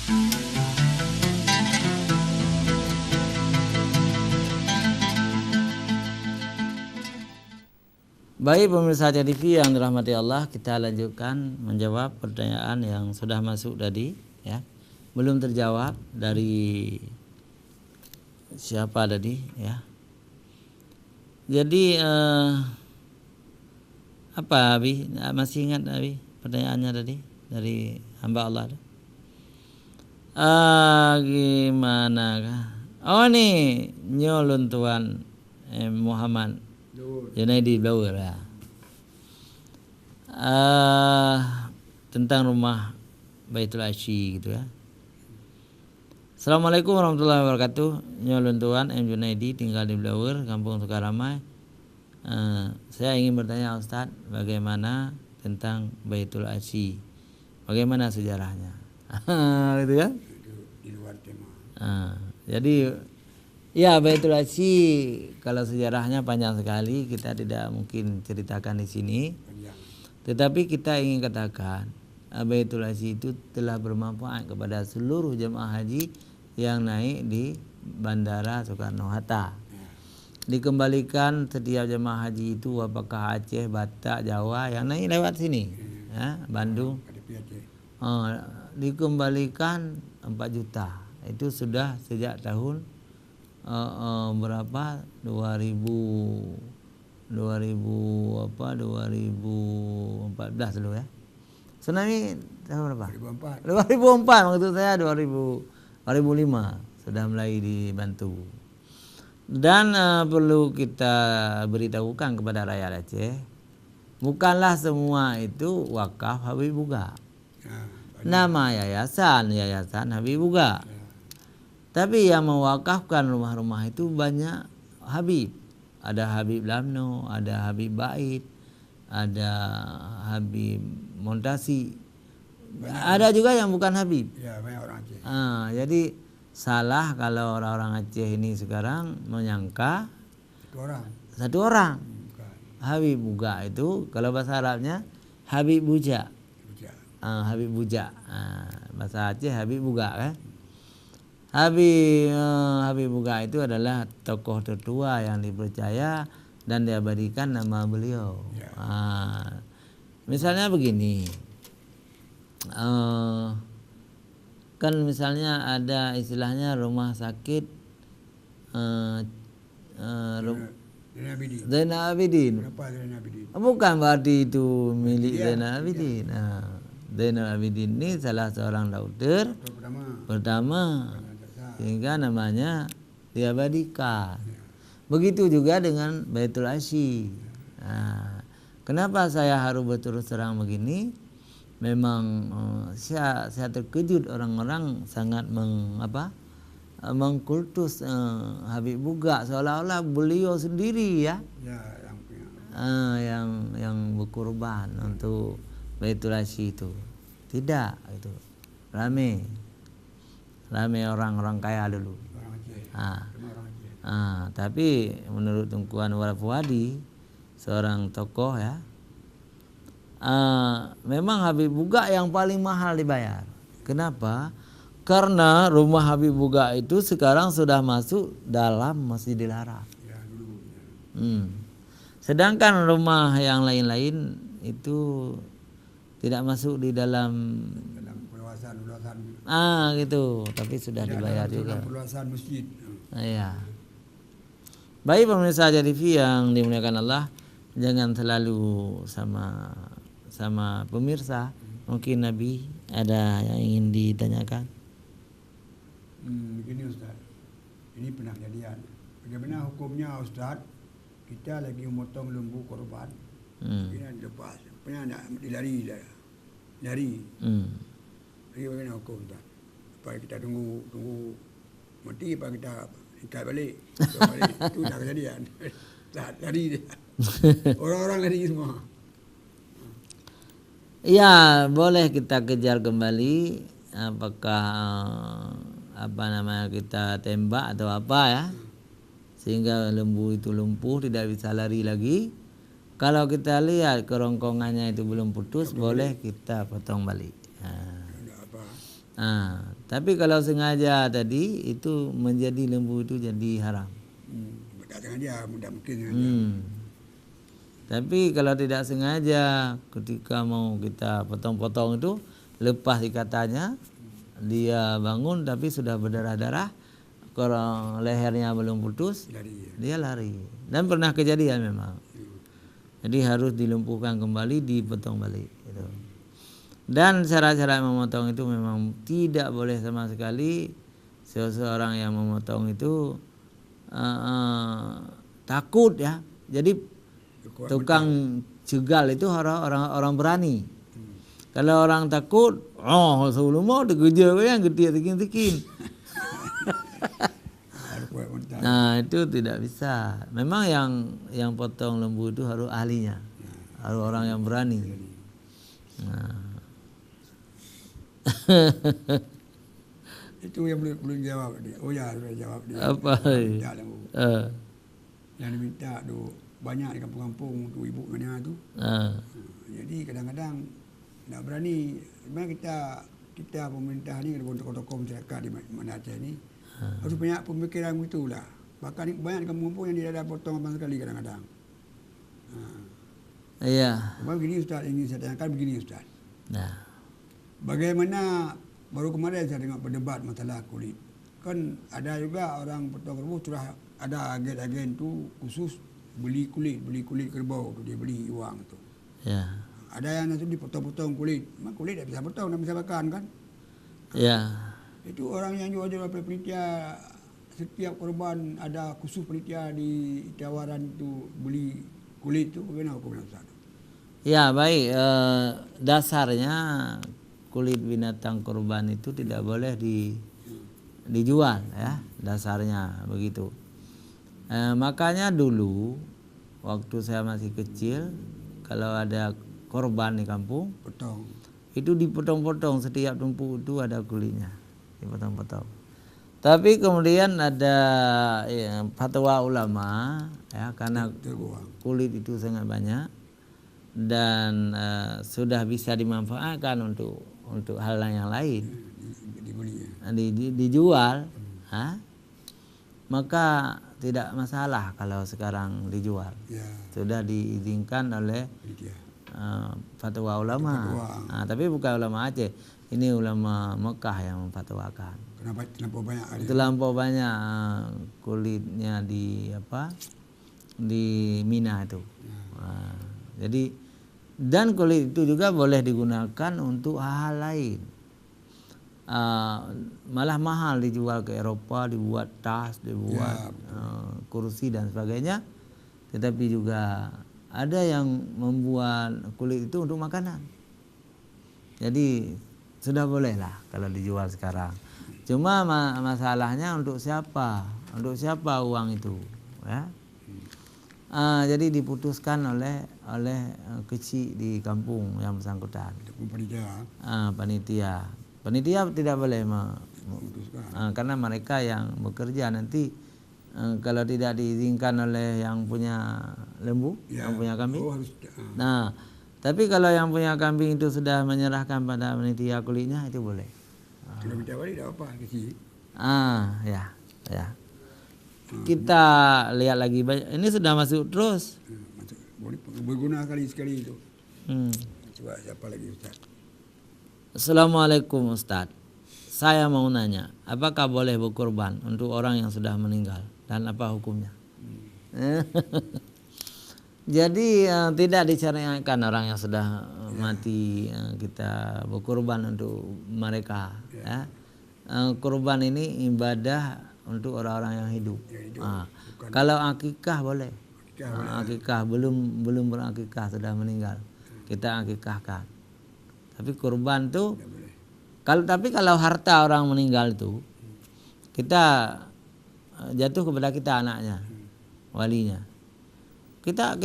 Baik pemirsa TV yang dirahmati Allah, kita lanjutkan menjawab pertanyaan yang sudah masuk tadi ya. Belum terjawab dari siapa tadi ya. Jadi apa Abi? Masih ingat Abi pertanyaannya tadi dari hamba Allah? Gimana kah? Oh nih nyolun Tuan Muhammad Junaidi Blower ya. Tentang rumah Baitul Asyi gitu ya. Assalamualaikum warahmatullahi wabarakatuh. Nyolun Tuan M Junaidi, tinggal di Blower, Kampung Sukaramai. Saya ingin bertanya Ustadz, bagaimana tentang Baitul Asyi? Bagaimana sejarahnya? Gitu ya? Di luar tema. Jadi ya Baitul Asyi kalau sejarahnya panjang sekali, kita tidak mungkin ceritakan di sini. Tetapi kita ingin katakan Baitul Asyi itu telah bermanfaat kepada seluruh jemaah haji yang naik di Bandara Soekarno-Hatta. Dikembalikan setiap jemaah haji itu apakah Aceh, Batak, Jawa yang naik lewat sini, ya, Bandung. Dikembalikan 4 juta. Itu sudah sejak tahun berapa 2014 dulu ya. Tsunami tahun berapa? 2004 maksud saya 2005 sudah mulai dibantu. Dan perlu kita beritahukan kepada rakyat Aceh, bukanlah semua itu wakaf Habib Buga. Nama yayasan Habib Buga. Tapi yang mewakafkan rumah-rumah itu banyak Habib. Ada Habib Lamno, ada Habib Bait, ada Habib Montasi. Ada juga yang bukan Habib. Ya, banyak orang Aceh. Jadi salah kalau orang-orang Aceh ini sekarang menyangka satu orang. Habib Buga itu kalau bahasa Arabnya Habib Buja. Habib Buja. Bahasa Aceh Habib Buga kan. Habib Buga itu adalah tokoh tertua yang dipercaya dan diabadikan nama beliau. Misalnya begini, kan misalnya ada istilahnya rumah sakit Zainal Abidin. Kenapa Zainal Abidin? Bukan berarti itu milik Zainal Abidin. Zainal Abidin ini salah seorang dokter pertama sehingga namanya diabadikan. Begitu juga dengan Baitul Asyi. Kenapa saya harus berterus terang begini? Memang saya terkejut orang-orang sangat mengkultus Habib Buga seolah-olah beliau sendiri ya, yang berkorban untuk Baitul Asyi itu. Tidak, itu rame orang-orang kaya dulu. Tapi menurut Tunku Anwar Fuadi, seorang tokoh ya, memang Habib Buga yang paling mahal dibayar. Kenapa? Karena rumah Habib Buga itu sekarang sudah masuk dalam Masjidil Haram. Sedangkan rumah yang lain-lain itu tidak masuk di dalam gitu, tapi sudah dibayar juga. Perluasan masjid. Iya. Baik pemirsa TV yang dimuliakan Allah, jangan selalu sama pemirsa. Mungkin Nabi ada yang ingin ditanyakan. Begini Ustaz, ini pernah kejadian. Bagaimana hukumnya Ustaz? Kita lagi memotong lembu korban, ini lepas, pernah nak dilari. Jadi bagaimana hukum Ustaz? Apa kita tunggu mati, apa kita ikat balik? Itu dah kejadian. Lari dia. Orang-orang lari semua. Ya, boleh kita kejar kembali. Apakah kita tembak atau apa ya, sehingga lembu itu lumpuh tidak bisa lari lagi. Kalau kita lihat kerongkongannya itu belum putus, boleh kita potong balik. Tapi kalau sengaja tadi itu menjadi lembu itu jadi haram. Tak sengaja, mudah mungkin sengaja. Tapi kalau tidak sengaja ketika mau kita potong-potong itu lepas ikatannya, dia bangun tapi sudah berdarah-darah, kalau lehernya belum putus, Lari. dia lari. Dan pernah kejadian memang. Jadi harus dilumpuhkan kembali, dipotong balik. Gitu. Dan cara-cara memotong itu memang tidak boleh sama sekali seseorang yang memotong itu takut ya. Jadi tukang cegal itu orang berani. Kalau orang takut, sebelum mau dikejar yang gede-gede. Nah itu tidak bisa. Memang yang potong lembu itu harus ahlinya, harus orang yang berani. Nah. Itu yang belum jawab dia. Oh ya sudah jawab dia. Apa? Yang diminta tu banyak di kampung-kampung tu ibu mana tu. Jadi kadang-kadang nak berani. Memang kita pemerintah ni, tokoh-tokoh masyarakat di mana Aceh ni harus banyak pemikiran begitulah. Bahkan banyak di kampung-kampung yang tidak ada potong abang sekali kadang-kadang. Iya. Begini Ustaz, ini saya tanyakan begini Ustaz. Nah. Bagaimana baru kemarin saya dengar berdebat masalah kulit. Kan ada juga orang potong kerbau sudah ada agen-agen tu khusus beli kulit kerbau tu, dia beli uang tu. Ya. Ada yang nanti dipotong-potong kulit. Memang kulit tak bisa potong, tak bisa makan kan? Ya. Itu orang yang jual-jual penitia, setiap korban ada khusus penitia di tawaran itu beli kulit tu. Bagaimana hukumnya Ustaz? Ya baik, dasarnya kulit binatang kurban itu tidak boleh dijual ya, dasarnya begitu. Makanya dulu waktu saya masih kecil, kalau ada korban di kampung, Potong. itu dipotong-potong, setiap tumpuk itu ada kulitnya, dipotong-potong. Tapi kemudian ada fatwa ulama ya, karena kulit itu sangat banyak dan sudah bisa dimanfaatkan untuk hal yang lain, dijual, maka tidak masalah kalau sekarang dijual. Ya. Sudah diizinkan oleh fatwa ulama. Tapi bukan ulama Aceh, ini ulama Mekah yang memfatwakan. Kenapa banyak? Itu lampau banyak kulitnya di Mina itu. Jadi dan kulit itu juga boleh digunakan untuk hal lain. Malah mahal dijual ke Eropa, dibuat tas, dibuat kursi dan sebagainya. Tetapi juga ada yang membuat kulit itu untuk makanan. Jadi sudah boleh lah kalau dijual sekarang. Cuma masalahnya untuk siapa? Untuk siapa uang itu? Ya. Jadi diputuskan oleh kecil di kampung yang bersangkutan. Panitia. Panitia tidak boleh karena mereka yang bekerja nanti kalau tidak diizinkan oleh yang punya lembu, yang punya kambing. Nah, tapi kalau yang punya kambing itu sudah menyerahkan pada panitia kulitnya, itu boleh. Kalau minta balik tak apa kecil. Ya. Kita lihat lagi banyak. Ini sudah masuk terus. Boleh berguna sekali itu. Coba siapa lagi Ustaz? Assalamualaikum Ustaz. Saya mau nanya, apakah boleh berkorban untuk orang yang sudah meninggal dan apa hukumnya? Jadi tidak disyariatkan orang yang sudah mati kita berkorban untuk mereka. Ya. Kurban ini ibadah untuk orang-orang yang hidup. Kalau akikah boleh. Akikah belum berakikah sudah meninggal, kita akikahkan. Tapi kurban tuh kalau harta orang meninggal itu kita jatuh kepada kita anaknya, walinya. Kita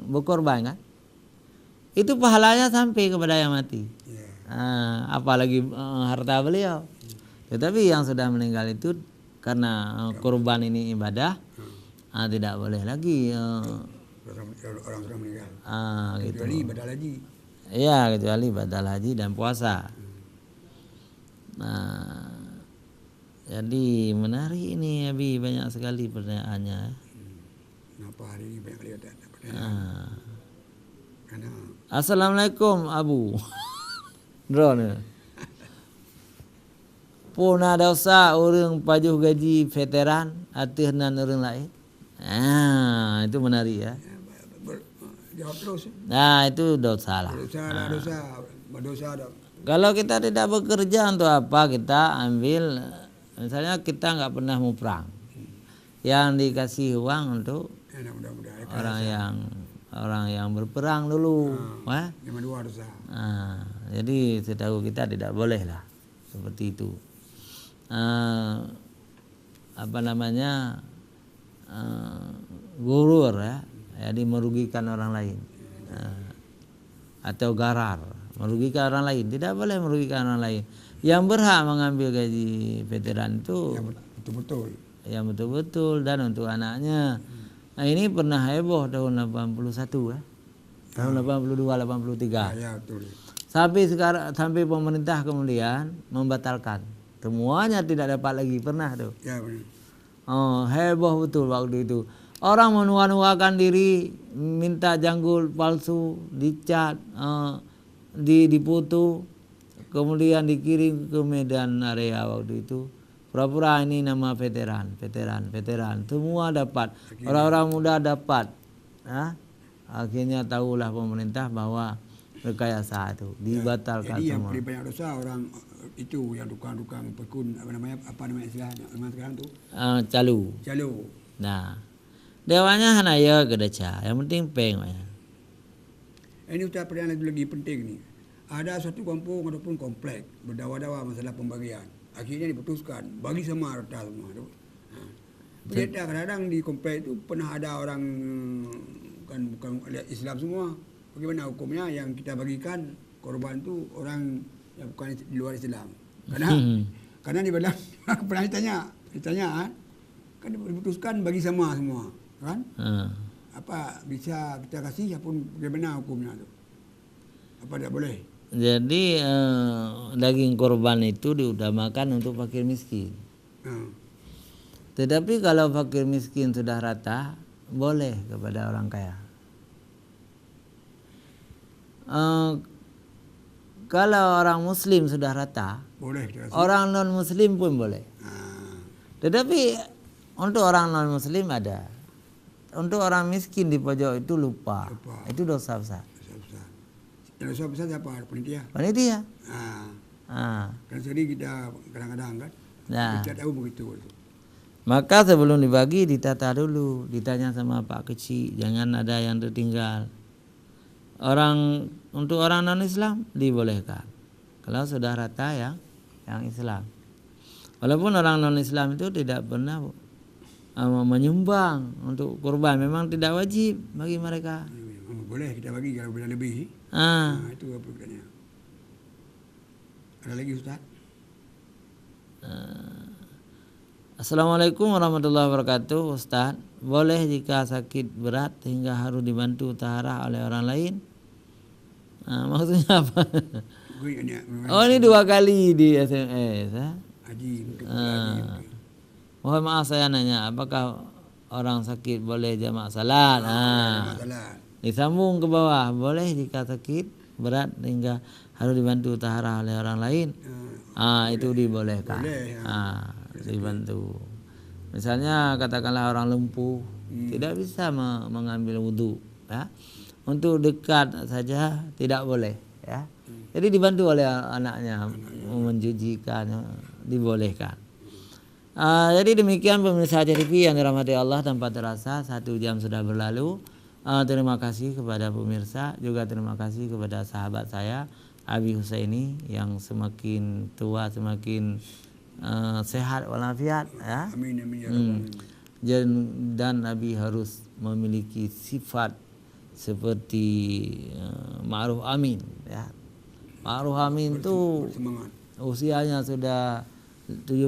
berkorban kan? Itu pahalanya sampai kepada yang mati. Apalagi harta beliau. Tetapi yang sudah meninggal itu karena kurban ini ibadah, tidak boleh lagi. Orang sudah meninggal. Gitu. Kecuali badal haji. Iya, kecuali badal haji dan puasa. Nah, jadi menarik ini Abi, banyak sekali pertanyaannya. Kenapa hari ini banyak kali ada pertanyaan? Karena Assalamualaikum Abu. Drone. Pun ada dosa orang pajuh gaji veteran atau nan orang lain. Itu menarik ya. Jawab terus. Nah, itu dosa lah. Berdosa ada. Kalau kita tidak bekerja untuk apa, kita ambil, misalnya kita nggak pernah mau perang, yang dikasih uang untuk orang yang berperang dulu. Yang dua dosa. Jadi setahu kita tidak boleh lah seperti itu. Gurur ya, jadi merugikan orang lain, atau garar, merugikan orang lain. Tidak boleh merugikan orang lain. Yang berhak mengambil gaji veteran itu yang betul-betul dan untuk anaknya. Nah, ini pernah heboh tahun 81 ya. Tahun 82 83. Ya, betul. Sampai pemerintah kemudian membatalkan. Semuanya tidak dapat lagi, pernah tuh. Ya, benar. Heboh betul waktu itu. Orang menua-nuakan diri, minta janggul palsu, dicat, difoto, kemudian dikirim ke Medan area waktu itu. Pura-pura ini nama veteran. Semua dapat. Orang-orang muda dapat. Akhirnya tahulah pemerintah bahwa rekayasa itu dibatalkan. Jadi semua. yang banyak dosa orang itu yang tukang pekun apa namanya istilahnya sekarang tuh? Calu. Nah, dewanya hanaya gedeca. Yang penting peng ya. Ini Ustaz pertanyaan lagi penting nih. Ada satu kampung ataupun komplek berdawa-dawa masalah pembagian. Akhirnya diputuskan bagi sama rata semua. Ternyata kadang-kadang di komplek itu pernah ada orang bukan Islam semua. Bagaimana hukumnya yang kita bagikan korban itu orang yang bukan di luar Islam? Karena di dalam pernah ditanya kan diputuskan bagi sama semua, kan? Apa bisa kita kasih apapun bagaimana hukumnya itu? Apa tidak boleh? Jadi daging korban itu diutamakan untuk fakir miskin. Tetapi kalau fakir miskin sudah rata, boleh kepada orang kaya. Kalau orang muslim sudah rata, boleh. Orang non muslim pun boleh. Tetapi untuk orang non muslim ada. Untuk orang miskin di pojok itu lupa. Itu dosa besar. Yang dosa besar siapa? Panitia. Kan sering kita kadang-kadang kan. Kita tahu begitu. Maka sebelum dibagi ditata dulu, ditanya sama Pak Kecil, jangan ada yang tertinggal. Untuk orang non Islam dibolehkan. Kalau sudah rata yang Islam. Walaupun orang non Islam itu tidak pernah menyumbang untuk kurban, memang tidak wajib bagi mereka. Boleh kita bagi kalau boleh lebih. Itu apa bedanya? Ada lagi Ustaz? Assalamualaikum warahmatullahi wabarakatuh. Ustaz, boleh jika sakit berat hingga harus dibantu taharah oleh orang lain? Maksudnya apa? Ini 2 kali di SMS. Mohon maaf saya nanya, apakah orang sakit boleh jamak salat? Disambung ke bawah, boleh jika sakit berat hingga harus dibantu taharah oleh orang lain? Itu dibolehkan. Dibantu. Misalnya katakanlah orang lumpuh tidak bisa mengambil wudhu, ya. Untuk dekat saja tidak boleh, ya. Jadi dibantu oleh anaknya mencucikan, dibolehkan. Jadi demikian pemirsa TV yang dirahmati Allah, tanpa terasa 1 jam sudah berlalu. Terima kasih kepada pemirsa, juga terima kasih kepada sahabat saya Abi Husaini yang semakin tua semakin sehat walafiat, ya. Amin. Dan Nabi harus memiliki sifat seperti Ma'ruf Amin, ya. Ma'ruf Amin itu usianya sudah 75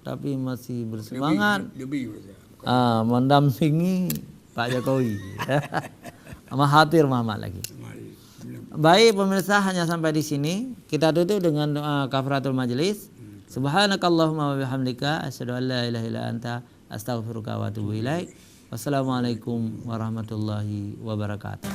tapi masih bersemangat mendampingi Pak Jokowi. Mahathir Muhammad lagi. Baik pemirsa, hanya sampai di sini. Kita tutup dengan doa kafaratul majelis. Subhanakallahumma wa bihamdika asyhadu an la ilaha illa anta astaghfiruka wa atubu ilaik. Wassalamualaikum warahmatullahi wabarakatuh.